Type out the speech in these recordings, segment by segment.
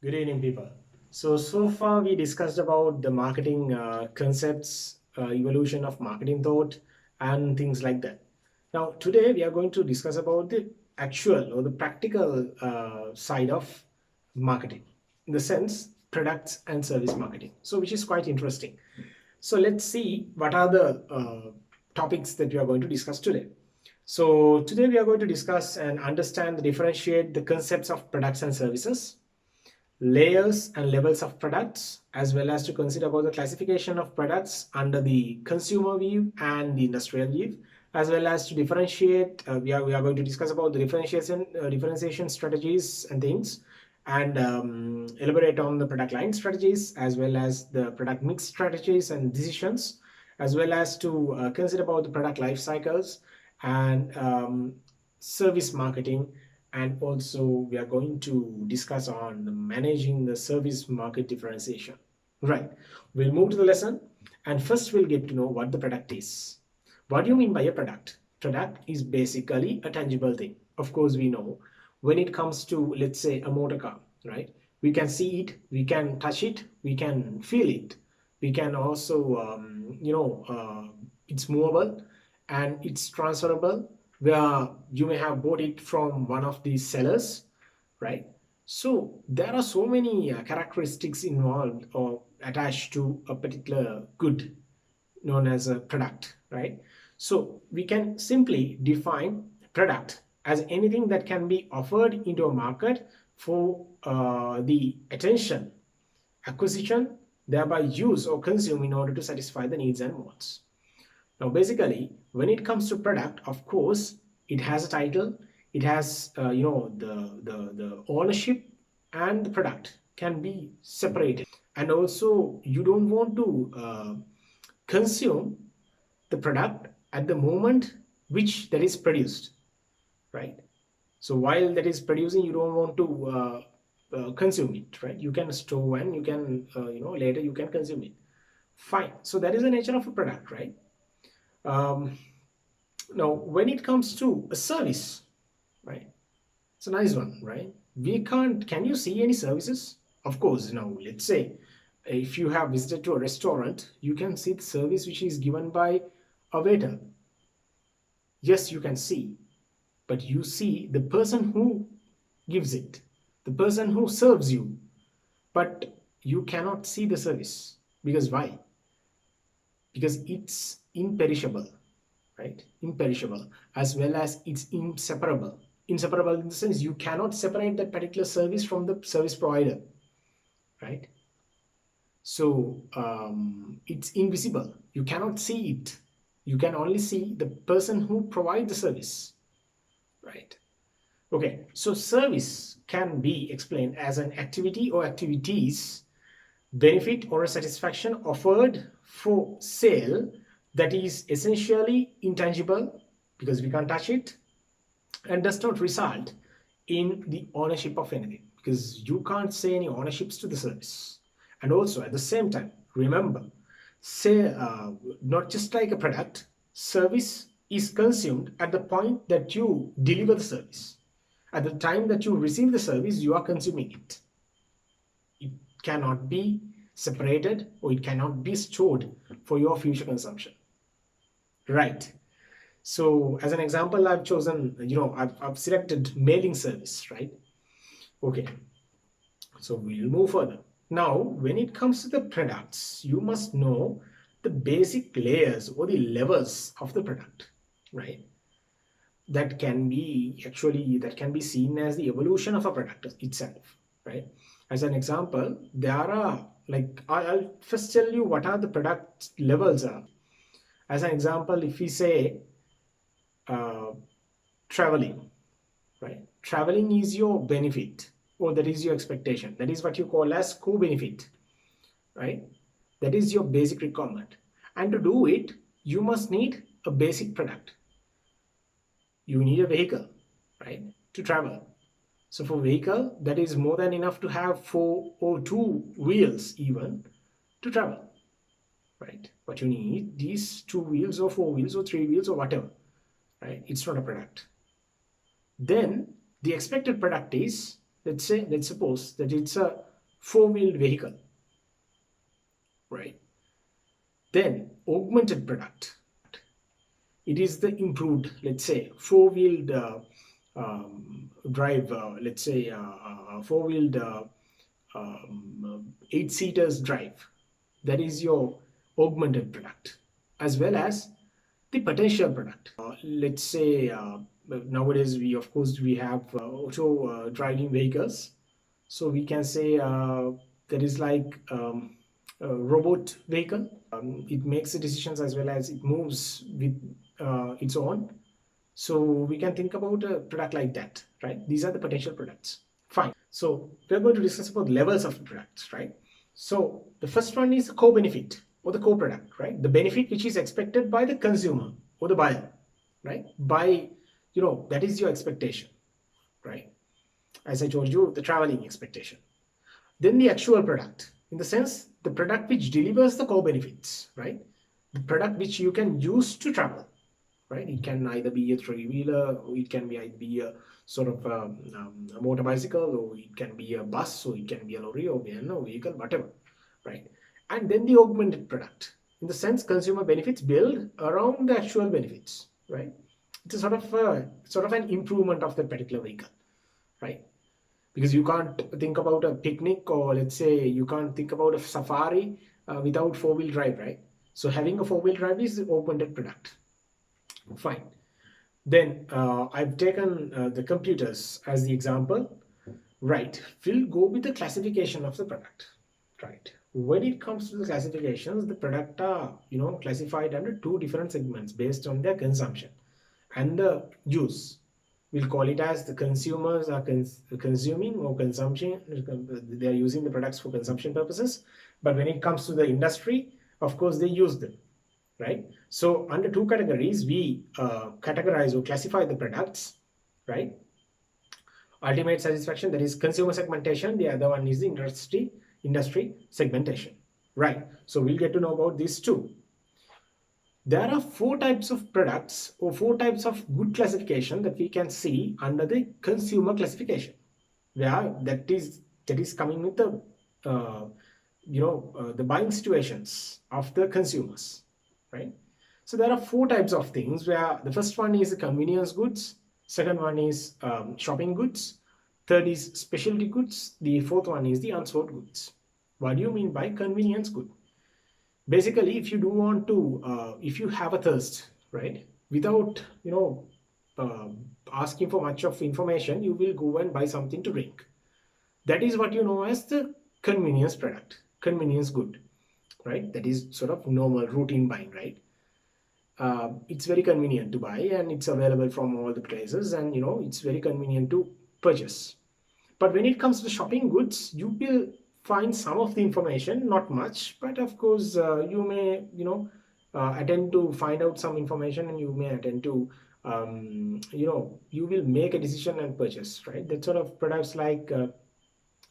Good evening, people. So far we discussed about the marketing concepts, evolution of marketing thought, and things like that. Now, today we are going to discuss about the actual or the practical side of marketing, in the sense products and service marketing. So, which is quite interesting. So, let's see what are the topics that we are going to discuss today. So, today we are going to discuss and understand, differentiate the concepts of products and services, layers and levels of products, as well as to consider about the classification of products under the consumer view and the industrial view, as well as to differentiate. We are going to discuss about the differentiation strategies and things, and elaborate on the product line strategies, as well as the product mix strategies and decisions, as well as to consider about the product life cycles and service marketing. And also we are going to discuss on the managing the service market differentiation. Right, we'll move to the lesson, and first we'll get to know what the product is. What do you mean by a product? Product is basically a tangible thing. Of course, we know when it comes to, let's say, a motor car, right? We can see it, we can touch it, we can feel it, we can also it's movable and it's transferable, where you may have bought it from one of these sellers, right? So there are so many characteristics involved or attached to a particular good known as a product, right? So we can simply define product as anything that can be offered into a market for the attention, acquisition, thereby use or consume in order to satisfy the needs and wants. Now, basically, when it comes to product, of course, it has a title, it has the ownership, and the product can be separated. And also, you don't want to consume the product at the moment which that is produced, right? So while that is producing, you don't want to consume it, right? You can store and you can later you can consume it. Fine. So that is the nature of a product, right? um, Now, when it comes to a service, right? It's a nice one, right? We can't. Can you see any services? Of course, now let's say if you have visited to a restaurant, you can see the service which is given by a waiter. Yes, you can see, but you see the person who gives it, the person who serves you, but you cannot see the service. Because why? Because it's imperishable, right? Imperishable, as well as it's inseparable. Inseparable in the sense you cannot separate that particular service from the service provider, right? So it's invisible, you cannot see it, you can only see the person who provides the service, right? Okay, so service can be explained as an activity or activities, benefit or a satisfaction offered for sale that is essentially intangible because we can't touch it, and does not result in the ownership of anything because you can't say any ownerships to the service. And also at the same time, remember, say not just like a product, service is consumed at the point that you deliver the service. At the time that you receive the service, you are consuming it. It cannot be separated or it cannot be stored for your future consumption, right? So as an example, I've chosen, I've selected mailing service, right? Okay, so we'll move further. Now, when it comes to the products, you must know the basic layers or the levels of the product, right? That can be seen as the evolution of a product itself, right? As an example, there are, like, I'll first tell you what are the product levels are. As an example, if we say uh, traveling, right? Traveling is your benefit, or that is your expectation. That is what you call as co-benefit, right? That is your basic requirement. And to do it, you must need a basic product. You need a vehicle, right, to travel. So for vehicle, that is more than enough to have four or two wheels even to travel, right? What you need these two wheels or four wheels or three wheels or whatever, right? It's not a product. Then the expected product is, let's suppose that it's a four-wheeled vehicle, right? Then augmented product. It is the improved, let's say, four-wheeled drive, let's say four-wheeled eight-seaters drive. That is your augmented product, as well as the potential product. Let's say nowadays we, of course, we have auto driving vehicles, so we can say there is like a robot vehicle. It makes the decisions as well as it moves with its own. So we can think about a product like that, right? These are the potential products. Fine. So we're going to discuss about levels of products, right? So the first one is the core benefit or the core product, right? The benefit which is expected by the consumer or the buyer, right? By, that is your expectation, right? As I told you, the traveling expectation. Then the actual product, in the sense, the product which delivers the core benefits, right? The product which you can use to travel, right? It can either be a three-wheeler, or it can be a sort of a motor bicycle, or it can be a bus, or it can be a lorry, or a vehicle, whatever, right? And then the augmented product, in the sense, consumer benefits build around the actual benefits, right? It's a sort of an improvement of the particular vehicle, right? Because you can't think about a picnic, or let's say you can't think about a safari without four-wheel drive, right? So having a four-wheel drive is the augmented product. Fine. Then I've taken the computers as the example. Right. We'll go with the classification of the product. Right. When it comes to the classifications, the product are classified under two different segments based on their consumption and the use. We'll call it as the consumers are consuming or consumption. They are using the products for consumption purposes. But when it comes to the industry, of course, they use them, right? So under two categories, we categorize or classify the products, right? Ultimate satisfaction, that is consumer segmentation. The other one is the industry segmentation, right? So we'll get to know about these two. There are four types of products or four types of good classification that we can see under the consumer classification. Yeah, that is coming with the the buying situations of the consumers, right? So there are four types of things, where the first one is the convenience goods, second one is shopping goods, third is specialty goods, the fourth one is the unsold goods. What do you mean by convenience good? Basically, if you do want to, if you have a thirst, right, without asking for much of information, you will go and buy something to drink. That is what you know as the convenience product, convenience good, right? That is sort of normal routine buying, right? It's very convenient to buy, and it's available from all the places, and it's very convenient to purchase. But when it comes to shopping goods, you will find some of the information, not much, but of course you may attempt to find out some information, and you may attempt to you will make a decision and purchase, right? That sort of products, like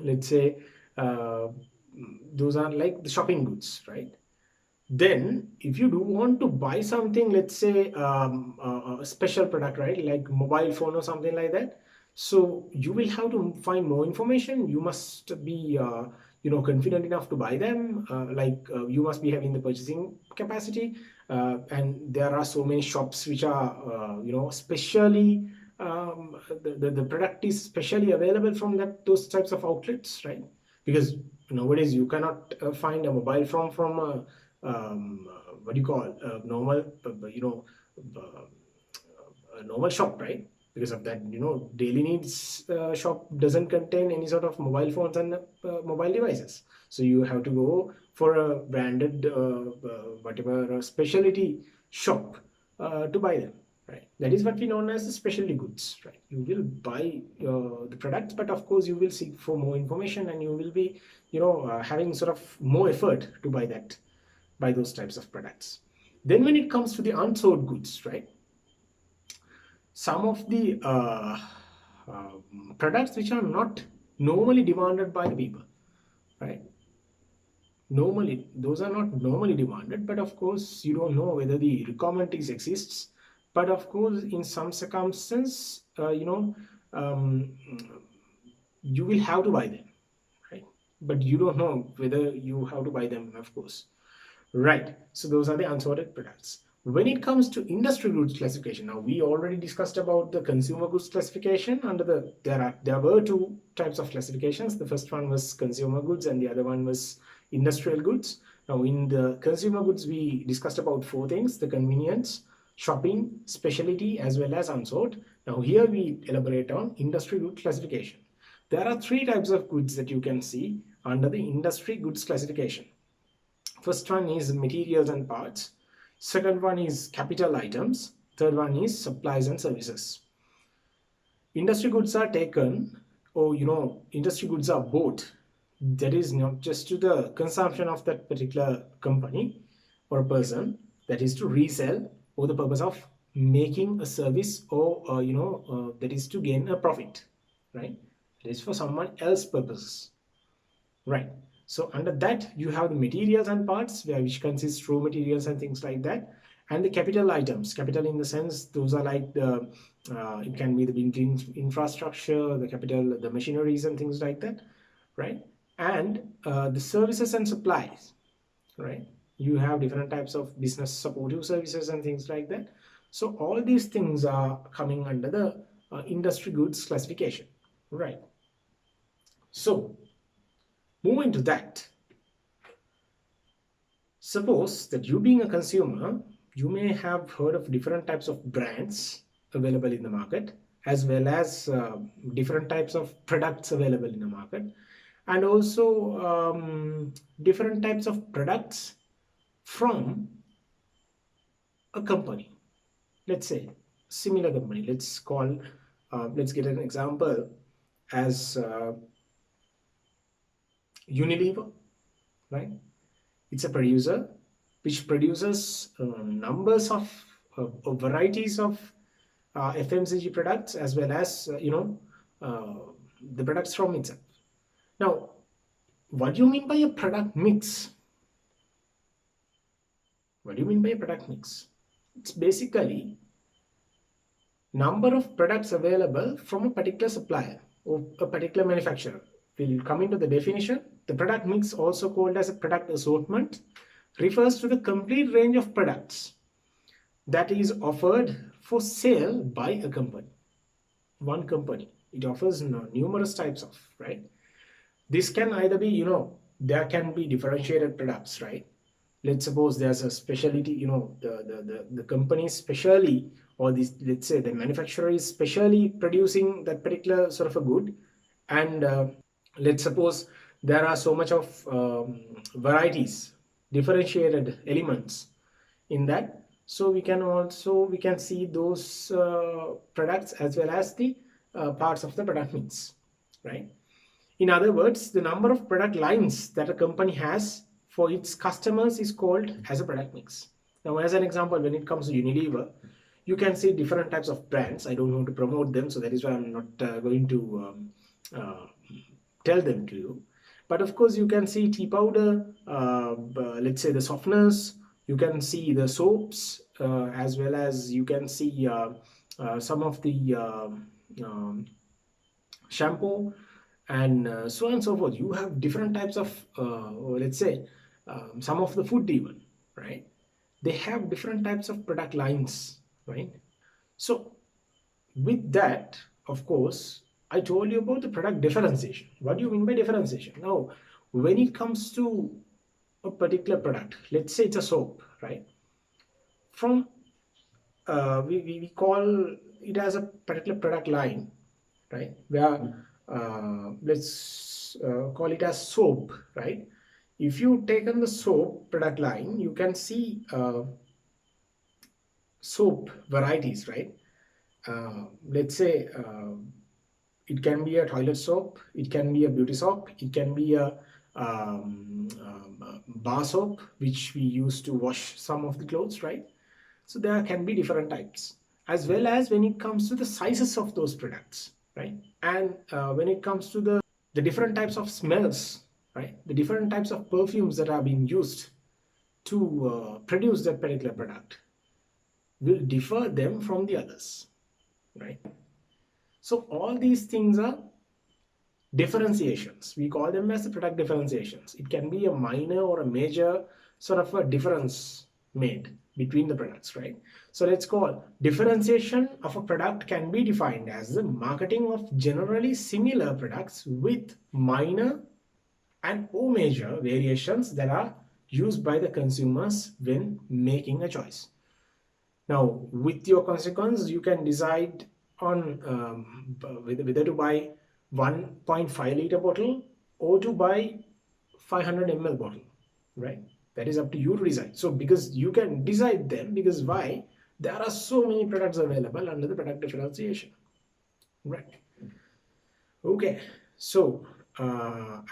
let's say those are like the shopping goods, right? Then if you do want to buy something, let's say a special product, right, like mobile phone or something like that, so you will have to find more information. You must be confident enough to buy them, you must be having the purchasing capacity, and there are so many shops which are specially the product is specially available from those types of outlets, right? Because nowadays you cannot find a mobile phone from a what do you call normal a normal shop, right? Because of that, daily needs shop doesn't contain any sort of mobile phones and mobile devices. So you have to go for a branded whatever specialty shop to buy them, right? That is what we know as the specialty goods, right? You will buy the products, but of course you will seek for more information, and you will be having sort of more effort to buy those types of products. Then when it comes to the unsold goods, right, some of the products which are not normally demanded by the people, right? Normally, those are not normally demanded, but of course you don't know whether the requirement exists. But of course, in some circumstances, you will have to buy them, right? but you don't know whether you have to buy them, of course. Right. So those are the unsorted products. When it comes to industry goods classification, now we already discussed about the consumer goods classification. Under the there were two types of classifications. The first one was consumer goods, and the other one was industrial goods. Now in the consumer goods, we discussed about four things: the convenience, shopping, specialty, as well as unsort. Now here we elaborate on industry good classification. There are three types of goods that you can see under the industry goods classification. First one is materials and parts. Second one is capital items. Third one is supplies and services. Industry goods are taken, or industry goods are bought. That is not just to the consumption of that particular company or a person. That is to resell for the purpose of making a service, or that is to gain a profit, right? It is for someone else purposes. Right. So under that, you have the materials and parts, which consists raw materials and things like that, and the capital items. Capital in the sense, those are like the it can be the building infrastructure, the capital, the machineries and things like that, right? And the services and supplies, right? You have different types of business supportive services and things like that. So all these things are coming under the industry goods classification, right? So moving to that, suppose that you being a consumer, you may have heard of different types of brands available in the market, as well as different types of products available in the market, and also different types of products from a company. Let's say similar company. Let's get an example as Unilever, right? It's a producer which produces numbers of varieties of FMCG products, as well as the products from itself. Now, what do you mean by a product mix? What do you mean by a product mix? It's basically number of products available from a particular supplier or a particular manufacturer. We'll come into the definition. The product mix, also called as a product assortment, refers to the complete range of products that is offered for sale by a company. One company. It offers numerous types of, right? This can either be, there can be differentiated products, right? Let's suppose there's a specialty, the company specially, or this, let's say the manufacturer is specially producing that particular sort of a good, and let's suppose there are so much of varieties, differentiated elements in that. So we can see those products as well as the parts of the product mix, right? In other words, the number of product lines that a company has for its customers is called as a product mix. Now, as an example, when it comes to Unilever, you can see different types of brands. I don't want to promote them, so that is why I'm not going to tell them to you. But of course, you can see tea powder, let's say the softeners, you can see the soaps, as well as you can see some of the shampoo, and so on and so forth. You have different types of, let's say, some of the food even, right? They have different types of product lines, right? So with that, of course, I told you about the product differentiation. What do you mean by differentiation? Now, when it comes to a particular product, let's say it's a soap, right? From we call it as a particular product line, right? Where let's call it as soap, right? If you take on the soap product line, you can see soap varieties, right? Let's say it can be a toilet soap, it can be a beauty soap, it can be a bar soap, which we use to wash some of the clothes, right? So there can be different types, as well as when it comes to the sizes of those products, right? And when it comes to the different types of smells, right? The different types of perfumes that are being used to produce that particular product will differ them from the others, right? So all these things are differentiations. We call them as the product differentiations. It can be a minor or a major sort of a difference made between the products, right? So let's call differentiation of a product can be defined as the marketing of generally similar products with minor and or major variations that are used by the consumers when making a choice. Now, with your consequence, you can decide on whether to buy 1.5 liter bottle or to buy 500 ml bottle, right? That is up to you to decide. So, because you can decide them, because why? There are so many products available under the product differentiation, right? Okay, so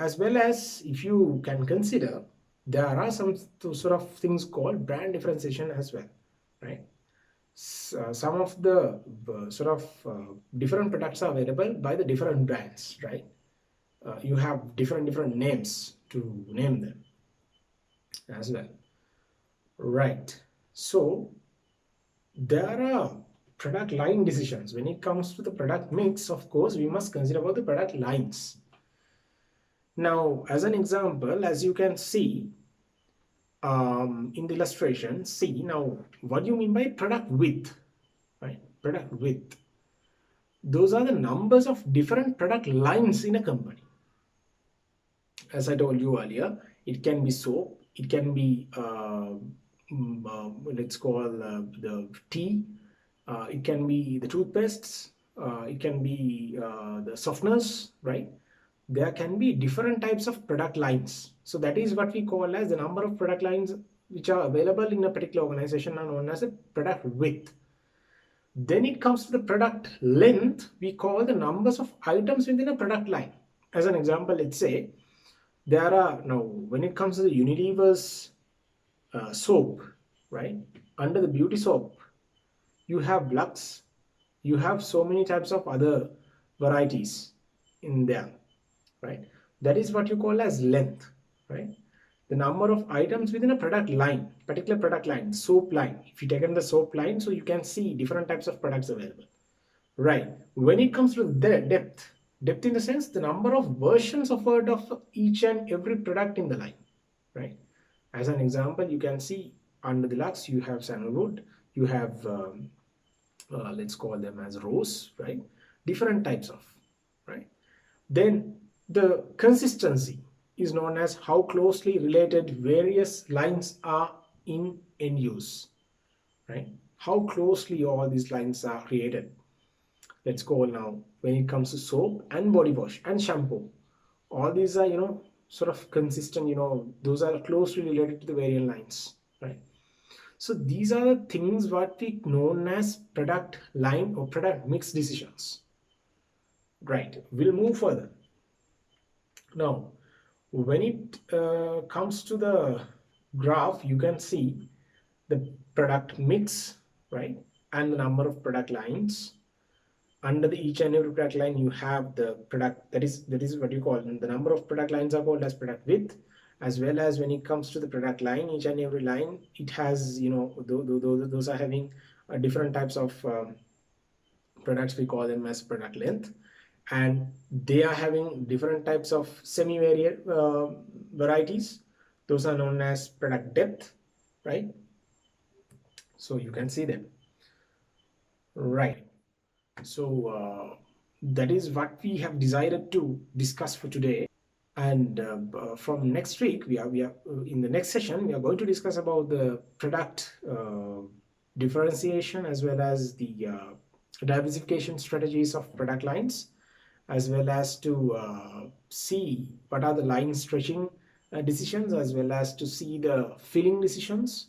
as well as if you can consider, there are some sort of things called brand differentiation as well, right? Some of the sort of different products are available by the different brands, right? You have different names to name them as well, right? So there are product line decisions. When it comes to the product mix, of course, we must consider about the product lines. Now, as an example, as you can see in the illustration, see now what do you mean by product width, right? Product width. Those are the numbers of different product lines in a company. As I told you earlier, it can be soap, it can be let's call the tea, it can be the toothpastes, it can be the softeners, right? There can be different types of product lines. So that is what we call as the number of product lines which are available in a particular organization are known as a product width. Then it comes to the product length. We call the numbers of items within a product line. As an example, let's say there are now when it comes to the Unilever's soap, right? Under the beauty soap, you have Lux, you have so many types of other varieties in there, right? That is what you call as length, right? The number of items within a product line, particular product line, soap line. If you take in the soap line, so you can see different types of products available, right? When it comes to the depth in the sense, the number of versions offered of each and every product in the line, right? As an example, you can see under the Lux, you have sandalwood, you have let's call them as rose, right? Different types of, right? Then the consistency is known as how closely related various lines are in use, right? How closely all these lines are created. Let's go now. When it comes to soap and body wash and shampoo, all these are, sort of consistent, those are closely related to the variant lines, right? So these are the things what we known as product line or product mix decisions, right? We'll move further. Now, when it comes to the graph, you can see the product mix, right? And the number of product lines. Under the each and every product line, you have the product, that is what you call, and the number of product lines are called as product width, as well as when it comes to the product line, each and every line, it has, those are having different types of products. We call them as product length, and they are having different types of semi-variant varieties. Those are known as product depth, right? So you can see them, right? So that is what we have decided to discuss for today. And from next week, we are in the next session, we are going to discuss about the product differentiation, as well as the diversification strategies of product lines, as well as to see what are the line stretching decisions, as well as to see the filling decisions,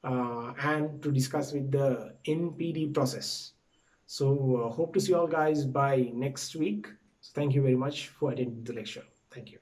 and to discuss with the NPD process. So hope to see you all guys by next week. So thank you very much for attending the lecture. Thank you.